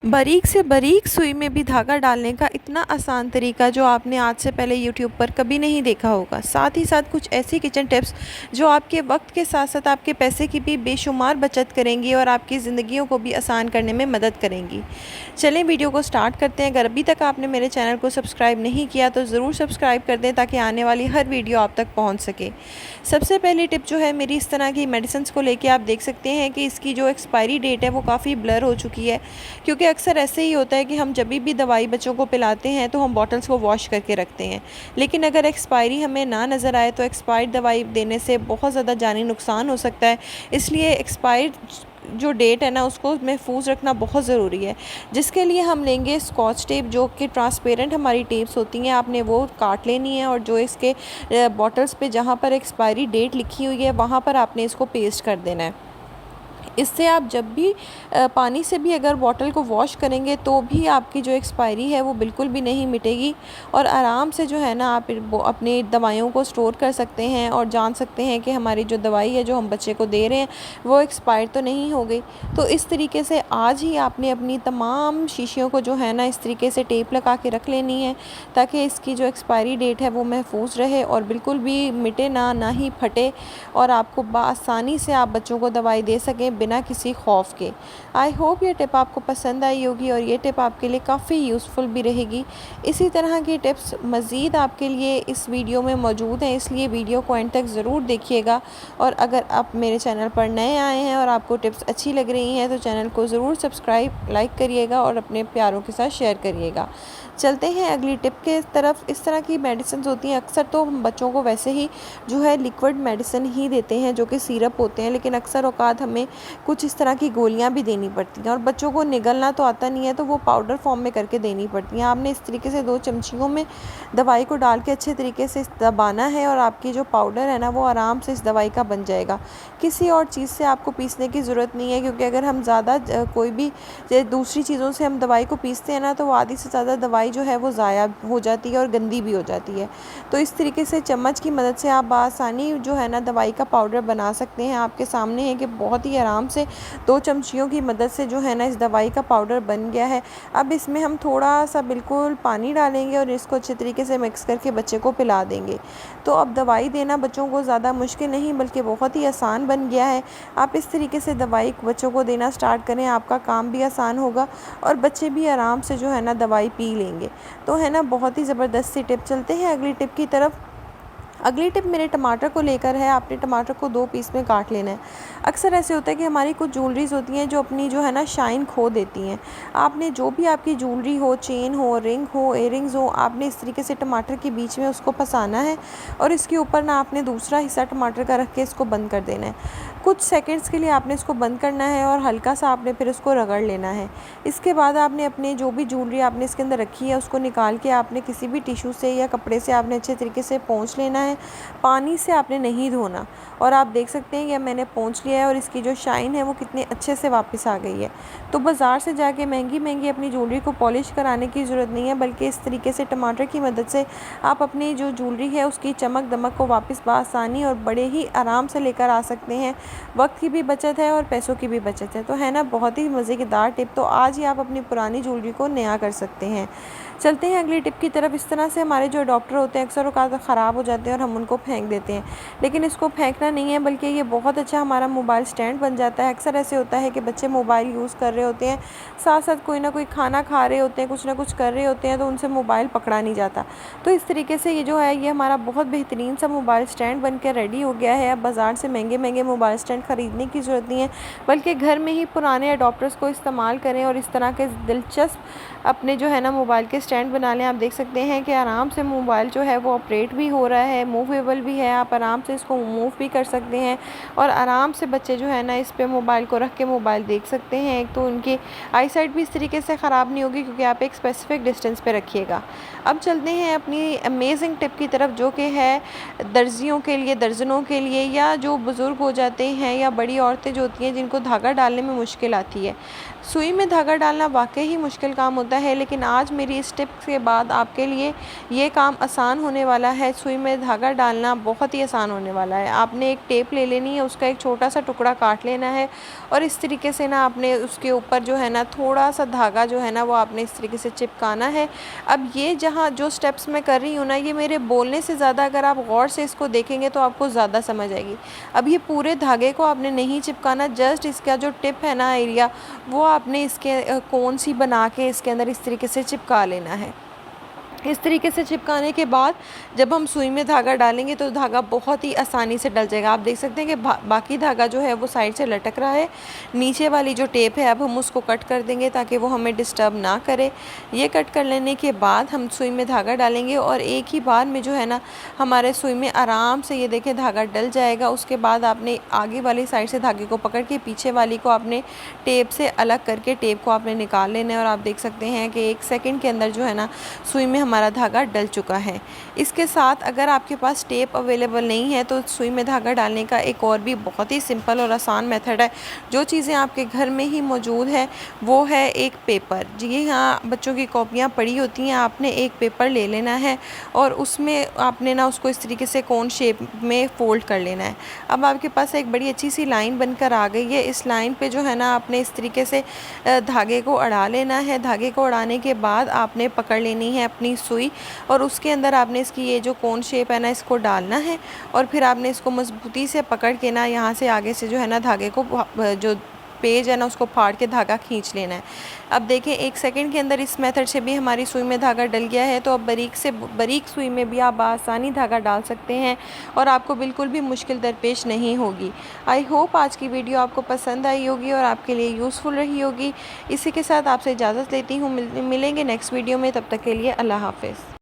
बारीक से बारीक सुई में भी धागा डालने का इतना आसान तरीका जो आपने आज से पहले यूट्यूब पर कभी नहीं देखा होगा। साथ ही साथ कुछ ऐसी किचन टिप्स जो आपके वक्त के साथ साथ आपके पैसे की भी बेशुमार बचत करेंगी और आपकी ज़िंदगियों को भी आसान करने में मदद करेंगी। चलें वीडियो को स्टार्ट करते हैं। अगर अभी तक आपने मेरे चैनल को सब्सक्राइब नहीं किया तो ज़रूर सब्सक्राइब कर दें ताकि आने वाली हर वीडियो आप तक पहुँच सके। सबसे पहली टिप जो है मेरी इस तरह की मेडिसिन्स को लेके आप देख सकते हैं कि इसकी जो एक्सपायरी डेट है वो काफ़ी ब्लर हो चुकी है, क्योंकि अक्सर ऐसे ही होता है कि हम जब भी दवाई बच्चों को पिलाते हैं तो हम बॉटल्स को वॉश करके रखते हैं, लेकिन अगर एक्सपायरी हमें ना नज़र आए तो एक्सपायर्ड दवाई देने से बहुत ज़्यादा जानी नुकसान हो सकता है। इसलिए एक्सपायर्ड जो डेट है ना उसको महफूज रखना बहुत ज़रूरी है, जिसके लिए हम लेंगे स्कॉच टेप जो कि ट्रांसपेरेंट हमारी टेप्स होती हैं। आपने वो काट लेनी है और जो इसके बॉटल्स पे जहाँ पर एक्सपायरी डेट लिखी हुई है वहाँ पर आपने इसको पेस्ट कर देना है। इससे आप जब भी पानी से भी अगर बॉटल को वॉश करेंगे तो भी आपकी जो एक्सपायरी है वो बिल्कुल भी नहीं मिटेगी और आराम से जो है ना आप अपनी दवाइयों को स्टोर कर सकते हैं और जान सकते हैं कि हमारी जो दवाई है जो हम बच्चे को दे रहे हैं वो एक्सपायर तो नहीं हो गई। तो इस तरीके से आज ही आपने अपनी तमाम शीशियों को जो है ना इस तरीके से टेप लगा के रख लेनी है ताकि इसकी जो एक्सपायरी डेट है वो महफूज रहे और बिल्कुल भी मिटे ना ही फटे और आपको आसानी से आप बच्चों को दवाई दे सकें बिना किसी खौफ के। आई होप ये टिप आपको पसंद आई होगी और ये टिप आपके लिए काफ़ी यूज़फुल भी रहेगी। इसी तरह की टिप्स मज़ीद आपके लिए इस वीडियो में मौजूद हैं, इसलिए वीडियो को एंड तक ज़रूर देखिएगा। और अगर आप मेरे चैनल पर नए आए हैं और आपको टिप्स अच्छी लग रही हैं तो चैनल को ज़रूर सब्सक्राइब लाइक करिएगा और अपने प्यारों के साथ शेयर करिएगा। चलते हैं अगली टिप के तरफ। इस तरह की मेडिसिन होती हैं, अक्सर तो हम बच्चों को वैसे ही जो है लिक्विड मेडिसिन ही देते हैं जो कि सिरप होते हैं, लेकिन अक्सर औकात हमें कुछ इस तरह की गोलियां भी देनी पड़ती हैं और बच्चों को निगलना तो आता नहीं है तो वो पाउडर फॉर्म में करके देनी पड़ती हैं। आपने इस तरीके से 2 चमचियों में दवाई को डाल के अच्छे तरीके से दबाना है और आपकी जो पाउडर है ना वो आराम से इस दवाई का बन जाएगा। किसी और चीज़ से आपको पीसने की ज़रूरत नहीं है, क्योंकि अगर हम ज़्यादा कोई भी दूसरी चीज़ों से हम दवाई को पीसते हैं ना तो आधी से ज़्यादा दवाई जो है वो ज़ाया हो जाती है और गंदी भी हो जाती है। तो इस तरीके से चम्मच की मदद से आप बआसानी जो है ना दवाई का पाउडर बना सकते हैं। आपके सामने है कि बहुत ही आराम से 2 चमचियों की मदद से जो है ना इस दवाई का पाउडर बन गया है। अब इसमें हम थोड़ा सा बिल्कुल पानी डालेंगे और इसको अच्छे तरीके से मिक्स करके बच्चे को पिला देंगे। तो अब दवाई देना बच्चों को ज़्यादा मुश्किल नहीं बल्कि बहुत ही आसान बन गया है। आप इस तरीके से दवाई बच्चों को देना स्टार्ट करें, आपका काम भी आसान होगा और बच्चे भी आराम से जो है ना दवाई पी लेंगे। तो है ना बहुत ही ज़बरदस्त सी टिप। चलते हैं अगली टिप की तरफ। अगली टिप मेरे टमाटर को लेकर है। आपने टमाटर को 2 पीस में काट लेना है। अक्सर ऐसे होता है कि हमारी कुछ ज्वेलरीज होती हैं जो अपनी जो है ना शाइन खो देती हैं। आपने जो भी आपकी ज्वेलरी हो, चेन हो, रिंग हो, इयररिंग्स हो, आपने इस तरीके से टमाटर के बीच में उसको फंसाना है और इसके ऊपर ना आपने दूसरा हिस्सा टमाटर का रख के इसको बंद कर देना है। कुछ सेकंड्स के लिए आपने इसको बंद करना है और हल्का सा आपने फिर उसको रगड़ लेना है। इसके बाद आपने अपने जो भी ज्वेलरी आपने इसके अंदर रखी है उसको निकाल के आपने किसी भी टिश्यू से या कपड़े से आपने अच्छे तरीके से पोंछ लेना है। पानी से आपने नहीं धोना। और आप देख सकते हैं कि मैंने पोंछ लिया है और इसकी जो शाइन है वो कितने अच्छे से वापस आ गई है। तो बाज़ार से जाके महंगी अपनी ज्वेलरी को पॉलिश कराने की ज़रूरत नहीं है, बल्कि इस तरीके से टमाटर की मदद से आप अपनी जो ज्वेलरी है उसकी चमक दमक को वापस बआसानी और बड़े ही आराम से लेकर आ सकते हैं। वक्त की भी बचत है और पैसों की भी बचत है। तो है ना बहुत ही मज़ेदार टिप। तो आज ही आप अपनी पुरानी ज्वेलरी को नया कर सकते हैं। चलते हैं अगली टिप की तरफ। इस तरह से हमारे जो डॉक्टर होते हैं अक्सर औकात ख़राब हो जाते हैं और हम उनको फेंक देते हैं, लेकिन इसको फेंकना नहीं है बल्कि ये बहुत अच्छा हमारा मोबाइल स्टैंड बन जाता है। अक्सर ऐसे होता है कि बच्चे मोबाइल यूज़ कर रहे होते हैं, साथ साथ कोई ना कोई खाना खा रहे होते हैं, कुछ ना कुछ कर रहे होते हैं, तो उनसे मोबाइल पकड़ा नहीं जाता। तो इस तरीके से ये जो है ये हमारा बहुत बेहतरीन सा मोबाइल स्टैंड बन के रेडी हो गया है। अब बाज़ार से महंगे मोबाइल स्टैंड ख़रीदने की ज़रूरत नहीं है, बल्कि घर में ही पुराने अडॉप्टर्स को इस्तेमाल करें और इस तरह के दिलचस्प अपने जो है ना मोबाइल के स्टैंड बना लें। आप देख सकते हैं कि आराम से मोबाइल जो है वो ऑपरेट भी हो रहा है, मूवेबल भी है, आप आराम से इसको मूव भी कर सकते हैं और आराम से बच्चे जो है ना इस पे मोबाइल को रख के मोबाइल देख सकते हैं। एक तो उनकी आई साइट भी इस तरीके से ख़राब नहीं होगी क्योंकि आप एक स्पेसिफिक डिस्टेंस पे रखिएगा। अब चलते हैं अपनी अमेजिंग टिप की तरफ जो कि है दर्जियों के लिए, दर्जनों के लिए, या जो बुज़ुर्ग हो जाते हैं या बड़ी औरतें जो होती हैं जिनको धागा डालने में मुश्किल आती है। सुई में धागा डालना वाक़ई ही मुश्किल काम होता है, लेकिन आज मेरी इस टिप्स के बाद आपके लिए ये काम आसान होने वाला है। सुई में धागा डालना बहुत ही आसान होने वाला है। आपने एक टेप ले लेनी है, उसका एक छोटा-सा टुकड़ा काट लेना है और इस तरीके से ना आपने उसके ऊपर जो है ना थोड़ा-सा धागा जो है ना वो आपने इस तरीके से चिपकाना है। अब ये जहाँ जो स्टेप्स मैं कर रही हूँ ना, ये मेरे बोलने से ज़्यादा अगर आप गौर से इसको देखेंगे तो आपको ज़्यादा समझ आएगी। अब ये पूरे धागे को आपने नहीं चिपकाना, जस्ट इसका जो टिप है ना एरिया, वो आपने इसके कोन सी बना के इसके अंदर इस तरीके से चिपका लेना है। इस तरीके से चिपकाने के बाद जब हम सुई में धागा डालेंगे तो धागा बहुत ही आसानी से डल जाएगा। आप देख सकते हैं कि बाकी धागा जो है वो साइड से लटक रहा है। नीचे वाली जो टेप है अब हम उसको कट कर देंगे ताकि वो हमें डिस्टर्ब ना करे। ये कट कर लेने के बाद हम सुई में धागा डालेंगे और एक ही बार में जो है ना हमारे सुई में आराम से ये देखें धागा डल जाएगा। उसके बाद आपने आगे वाली साइड से धागे को पकड़ के पीछे वाली को आपने टेप से अलग करके टेप को आपने निकाल लेना है और आप देख सकते हैं कि 1 सेकंड के अंदर जो है ना सुई में हमारा धागा डल चुका है। इसके साथ अगर आपके पास टेप अवेलेबल नहीं है तो सुई में धागा डालने का एक और भी बहुत ही सिंपल और आसान मेथड है। जो चीज़ें आपके घर में ही मौजूद है वो है एक पेपर। जी हाँ, बच्चों की कॉपियाँ पड़ी होती हैं, आपने एक पेपर ले लेना है और उसमें आपने ना उसको इस तरीके से कोन शेप में फ़ोल्ड कर लेना है। अब आपके पास एक बड़ी अच्छी सी लाइन बनकर आ गई है। इस लाइन पे जो है ना आपने इस तरीके से धागे को अड़ा लेना है। धागे को अड़ाने के बाद आपने पकड़ लेनी है अपनी सुई और उसके अंदर आपने इसकी ये जो कोन शेप है ना इसको डालना है और फिर आपने इसको मजबूती से पकड़ के ना यहाँ से आगे से जो है ना धागे को जो पेज है ना उसको फाड़ के धागा खींच लेना है। अब देखें 1 सेकंड के अंदर इस मेथड से भी हमारी सुई में धागा डल गया है। तो अब बारीक से बारीक सुई में भी आप आसानी धागा डाल सकते हैं और आपको बिल्कुल भी मुश्किल दरपेश नहीं होगी। आई होप आज की वीडियो आपको पसंद आई होगी और आपके लिए यूज़फुल रही होगी। इसी के साथ आपसे इजाज़त लेती हूँ, मिलेंगे नेक्स्ट वीडियो में। तब तक के लिए अल्लाह हाफ़िज़।